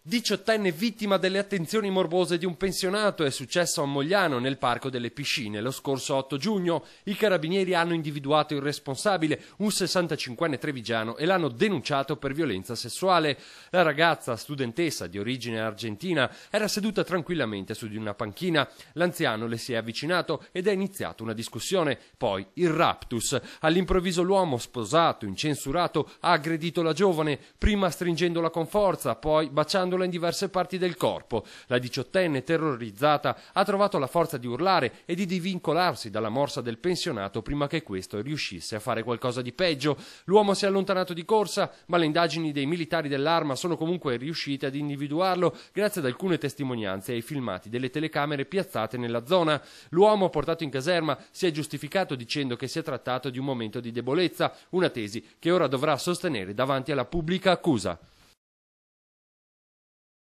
18enne vittima delle attenzioni morbose di un pensionato è successo a Mogliano, nel Parco delle Piscine. Lo scorso 8 giugno i carabinieri hanno individuato il responsabile, un 65enne trevigiano, e l'hanno denunciato per violenza sessuale. La ragazza, studentessa di origine argentina, era seduta tranquillamente su di una panchina. L'anziano le si è avvicinato ed è iniziata una discussione. Poi il raptus. All'improvviso l'uomo, sposato, incensurato, ha aggredito la giovane, prima stringendola con forza, poi baciandola in diverse parti del corpo. La 18enne, terrorizzata, ha trovato la forza di urlare e di divincolarsi dalla morsa del pensionato prima che questo riuscisse a fare qualcosa di peggio. L'uomo si è allontanato di corsa, ma le indagini dei militari dell'Arma sono comunque riuscite ad individuarlo grazie ad alcune testimonianze e ai filmati delle telecamere piazzate nella zona. L'uomo, portato in caserma, si è giustificato dicendo che si è trattato di un momento di debolezza, una tesi che ora dovrà sostenere davanti alla pubblica accusa.